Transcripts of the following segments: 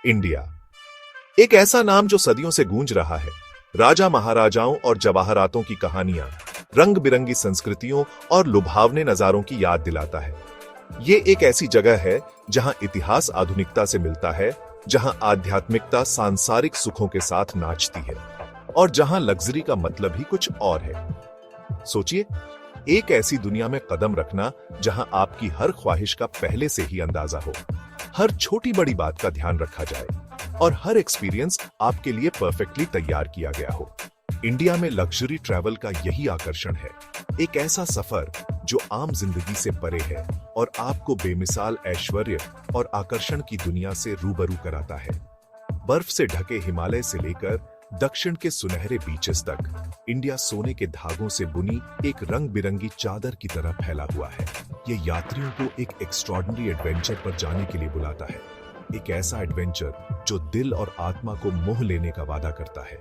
India एक ऐसा नाम जो सदियों से गूंज रहा है। राजा महाराजाओं और जवाहरातों की कहानियां, रंग बिरंगी संस्कृतियों और लुभावने नजारों की याद दिलाता है। ये एक ऐसी जगह है जहां इतिहास आधुनिकता से मिलता है, जहां आध्यात्मिकता सांसारिक सुखों के साथ नाचती है और जहां लग्जरी का मतलब ही कुछ और है। सोचिए, एक ऐसी दुनिया में कदम रखना जहां आपकी हर ख्वाहिश का पहले से ही अंदाजा हो, हर छोटी बड़ी बात का ध्यान रखा जाए और हर एक्सपीरियंस आपके लिए परफेक्टली तैयार किया गया हो। इंडिया में लग्जरी ट्रैवल का यही आकर्षण है, एक ऐसा सफर जो आम जिंदगी से परे है और आपको बेमिसाल ऐश्वर्य और आकर्षण की दुनिया से रूबरू कराता है। बर्फ से ढके हिमालय से लेकर दक्षिण के सुनहरे बीचेस तक, इंडिया सोने के धागों से बुनी एक रंग बिरंगी चादर की तरह फैला हुआ है। ये यात्रियों को एक एक्स्ट्रॉर्डिनरी एडवेंचर पर जाने के लिए बुलाता है, एक ऐसा एडवेंचर जो दिल और आत्मा को मोह लेने का वादा करता है।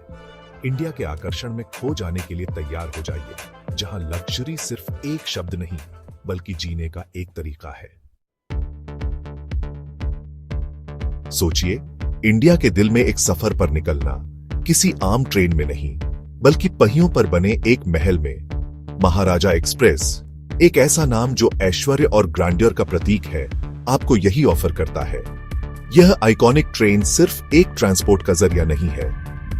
इंडिया के आकर्षण में खो जाने के लिए तैयार हो जाइए, जहां लग्जरी सिर्फ एक शब्द नहीं बल्कि जीने का एक तरीका है। सोचिए, इंडिया के दिल में एक सफर पर निकलना, किसी आम ट्रेन में नहीं बल्कि पहियों पर बने एक महल में। महाराजा एक्सप्रेस, एक ऐसा नाम जो ऐश्वर्य और ग्रैंडियर का प्रतीक है, आपको यही ऑफर करता है। यह आइकॉनिक ट्रेन सिर्फ एक ट्रांसपोर्ट का जरिया नहीं है,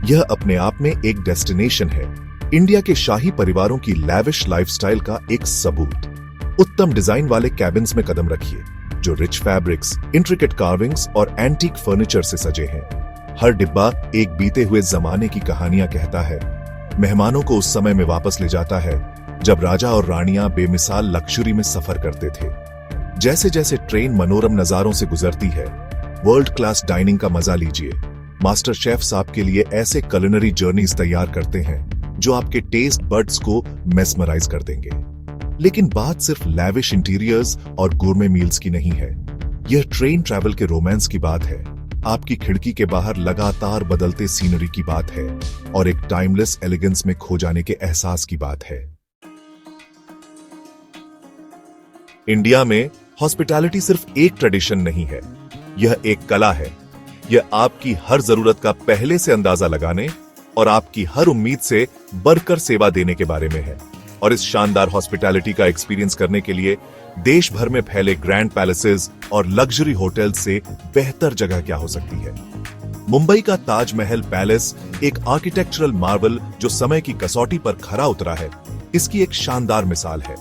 यह अपने आप में एक डेस्टिनेशन है, इंडिया के शाही परिवारों की लैविश लाइफस्टाइल का एक सबूत। उत्तम डिजाइन वाले कैबिन्स में कदम रखिए, जो रिच फैब्रिक्स, इंट्रिकेट कार्विंग्स और एंटीक फर्नीचर से सजे हैं। हर डिब्बा एक बीते हुए जमाने की कहानियां कहता है, मेहमानों को उस समय में वापस ले जाता है जब राजा और रानियां बेमिसाल लग्जरी में सफर करते थे। जैसे जैसे ट्रेन मनोरम नजारों से गुजरती है, वर्ल्ड क्लास डाइनिंग का मजा लीजिए। मास्टर शेफ्स आपके लिए ऐसे कुलिनरी जर्नीज तैयार करते हैं जो आपके टेस्ट बड्स को मेस्मराइज कर देंगे। लेकिन बात सिर्फ लैविश इंटीरियर्स और गोurmet मील्स की नहीं है, यह ट्रेन ट्रैवल के रोमांस की बात है। आपकी खिड़की के बाहर लगातार बदलते सीनरी की बात है और एक टाइमलेस एलिगेंस में खो जाने के एहसास की बात है। इंडिया में हॉस्पिटैलिटी सिर्फ एक ट्रेडिशन नहीं है, यह एक कला है। यह आपकी हर जरूरत का पहले से अंदाजा लगाने और आपकी हर उम्मीद से बढ़कर सेवा देने के बारे में है। और इस शानदार हॉस्पिटैलिटी का एक्सपीरियंस करने के लिए देश भर में फैले ग्रैंड पैलेसेस और लग्जरी होटल्स से बेहतर जगह क्या हो सकती है। मुंबई का ताजमहल पैलेस एक आर्किटेक्चरल मार्वल जो समय की कसौटी पर खरा उतरा है, इसकी एक शानदार मिसाल है।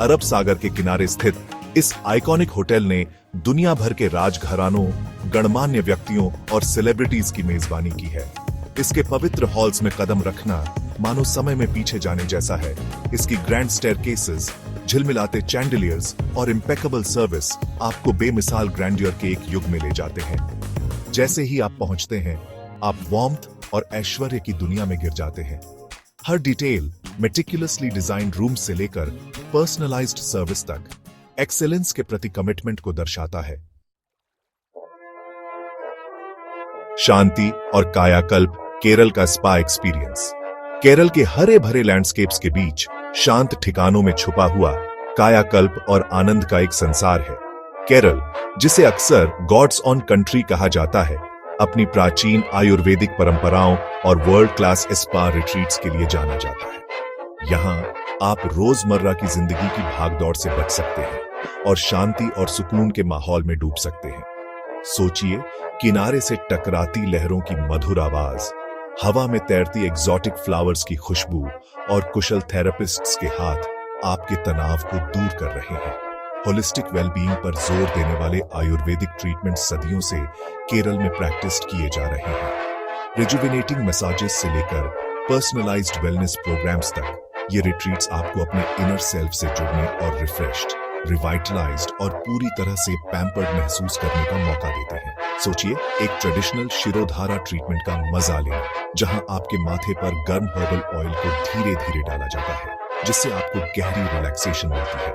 अरब सागर के किनारे स्थित इस आइकॉनिक होटल ने दुनिया भर के राजघरानों, गणमान्य व्यक्तियों और सेलिब्रिटीज की मेजबानी की है। इसके पवित्र हॉल्स में कदम रखना मानो समय में पीछे जाने जैसा है। इसकी ग्रैंड स्टेयरकेसेस, झिलमिलाते चैंडिलियर्स और इम्पेकेबल सर्विस आपको बेमिसाल ग्रैंडियर के एक युग में ले जाते हैं। जैसे ही आप पहुंचते हैं, आप वार्मथ और ऐश्वर्य की दुनिया में गिर जाते हैं। हर डिटेल, मेटिकुलसली डिजाइन्ड रूम से लेकर पर्सनलाइज्ड सर्विस तक, एक्सेलेंस के प्रति कमिटमेंट को दर्शाता है। शांति और कायाकल्प, केरल का स्पा एक्सपीरियंस। केरल के हरे भरे लैंडस्केप्स के बीच शांत ठिकानों में छुपा हुआ कायाकल्प और आनंद का एक संसार है। केरल, जिसे अक्सर गॉड्स ऑन कंट्री कहा जाता है, अपनी प्राचीन आयुर्वेदिक परंपराओं और वर्ल्ड क्लास स्पा रिट्रीट्स के लिए जाना जाता है। यहाँ आप रोजमर्रा की जिंदगी की भागदौड़ से बच सकते हैं और शांति और सुकून के माहौल में डूब सकते हैं। सोचिए, किनारे से टकराती लहरों की मधुर आवाज, हवा में तैरती एग्जॉटिक फ्लावर्स की खुशबू और कुशल थेरेपिस्ट्स के हाथ आपके तनाव को दूर कर रहे हैं। होलिस्टिक वेलबीइंग पर जोर देने वाले आयुर्वेदिक ट्रीटमेंट सदियों से केरल में प्रैक्टिस किए जा रहे हैं। रिजुविनेटिंग मसाजेस से लेकर पर्सनलाइज्ड वेलनेस प्रोग्राम्स तक, ये रिट्रीट्स आपको अपने इनर सेल्फ से जुड़ने और रिफ्रेश्ड, रिवाइटलाइज्ड और पूरी तरह से पैम्पर्ड महसूस करने का मौका देते हैं। सोचिए, एक ट्रेडिशनल शिरोधारा ट्रीटमेंट का मजा लें, जहां आपके माथे पर गर्म हर्बल ऑयल को धीरे धीरे डाला जाता है, जिससे आपको गहरी रिलैक्सेशन मिलती है।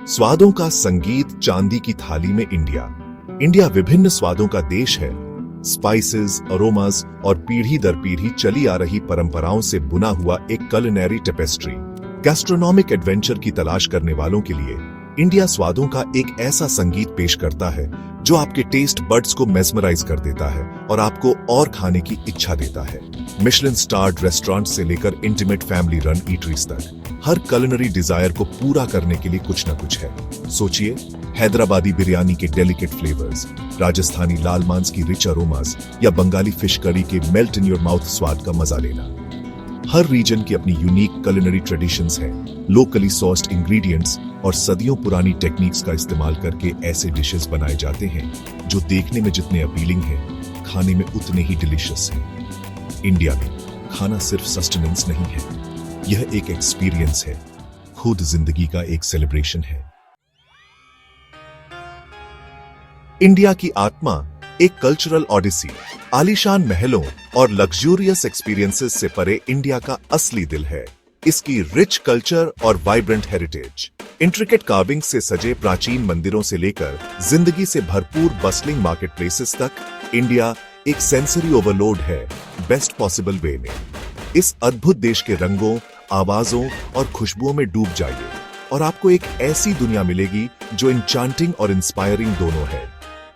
स्वादों का संगीत चांदी की थाली में इंडिया विभिन्न स्वादों का देश है। स्पाइसेस, अरोमास और पीढ़ी दर पीढ़ी चली आ रही परंपराओं से बुना हुआ एक कुलिनरी टेपेस्ट्री। गैस्ट्रोनॉमिक एडवेंचर की तलाश करने वालों के लिए इंडिया स्वादों का एक ऐसा संगीत पेश करता है जो आपके टेस्ट बड्स को मेस्मराइज कर देता है और आपको और खाने की इच्छा देता है। मिशेलिन स्टार्ड रेस्टोरेंट से लेकर इंटीमेट फैमिली रन ईटरीज तक हर कुलिनरी डिजायर को पूरा करने के लिए कुछ न कुछ है। सोचिए, हैदराबादी बिरयानी के डेलिकेट फ्लेवर्स, राजस्थानी लाल मांस की रिच अरोमास या बंगाली फिश करी के मेल्ट इन योर माउथ स्वाद का मजा लेना। हर रीजन की अपनी यूनिक कुलिनरी ट्रेडिशंस हैं, लोकली सोर्स्ड इंग्रेडिएंट्स और सदियों पुरानी टेक्निक्स का इस्तेमाल करके ऐसे डिशेस बनाए जाते हैं जो देखने में जितने अपीलिंग हैं, खाने में उतने ही डिलीशियस हैं। इंडिया में खाना सिर्फ सस्टेनेंस नहीं है, यह एक एक्सपीरियंस है, खुद जिंदगी का एक सेलिब्रेशन है। इंडिया की आत्मा एक कल्चरल ऑडिसी, आलीशान महलों और लग्जूरियस एक्सपीरियंसेस से परे इंडिया का असली दिल है। इसकी रिच कल्चर और वाइब्रेंट हेरिटेज, इंट्रिकेट कार्विंग से सजे प्राचीन मंदिरों से लेकर जिंदगी से भरपूर बस्लिंग मार्केट प्लेसेस तक, इंडिया एक सेंसरी ओवरलोड है बेस्ट पॉसिबल वे में। इस अद्भुत देश के रंगों, आवाजों और खुशबुओं में डूब जाइए और आपको एक ऐसी दुनिया मिलेगी जो इंचांटिंग और इंस्पायरिंग दोनों है।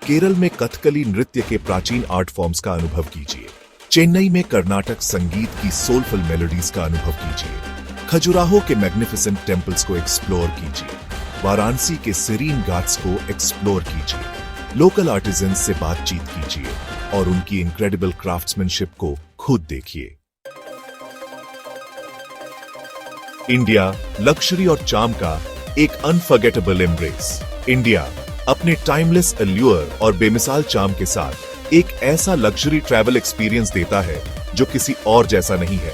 केरल में कथकली नृत्य के प्राचीन आर्ट फॉर्म्स का अनुभव कीजिए, चेन्नई में कर्नाटक संगीत की सोलफुल मेलोडीज का अनुभव कीजिए, खजुराहो के मैग्निफिसेंट टेम्पल्स को एक्सप्लोर कीजिए, वाराणसी के सीरीन घाट्स को एक्सप्लोर कीजिए, लोकल आर्टिजन्स से बातचीत कीजिए और उनकी इनक्रेडिबल क्राफ्ट्समैनशिप को खुद देखिए। इंडिया लक्जरी और चार्म का एक अनफॉरगेटेबल एम्ब्रेस। इंडिया अपने टाइमलेस अल्यूर और बेमिसाल चार्म के साथ एक ऐसा लग्जरी ट्रैवल एक्सपीरियंस देता है जो किसी और जैसा नहीं है।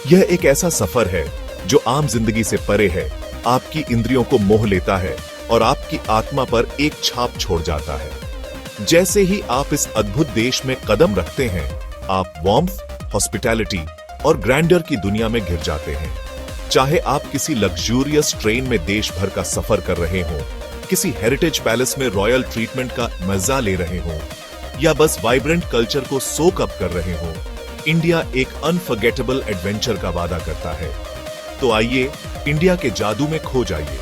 यह एक ऐसा सफर है जो आम जिंदगी से परे है, आपकी इंद्रियों को मोह लेता है और आपकी आत्मा पर एक छाप छोड़ जाता है। जैसे ही आप इस अद्भुत देश में कदम रखते हैं, आप वार्मथ, हॉस्पिटैलिटी और ग्रैंडर की दुनिया में घिर जाते हैं। चाहे आप किसी लग्जूरियस ट्रेन में देश भर का सफर कर रहे हों, किसी हेरिटेज पैलेस में रॉयल ट्रीटमेंट का मजा ले रहे हों या बस वाइब्रेंट कल्चर को सोक अप कर रहे हों, इंडिया एक अनफॉरगेटेबल एडवेंचर का वादा करता है। तो आइए इंडिया के जादू में खो जाइए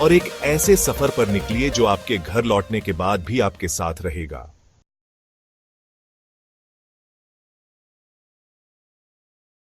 और एक ऐसे सफर पर निकलिए जो आपके घर लौटने के बाद भी आपके साथ रहेगा।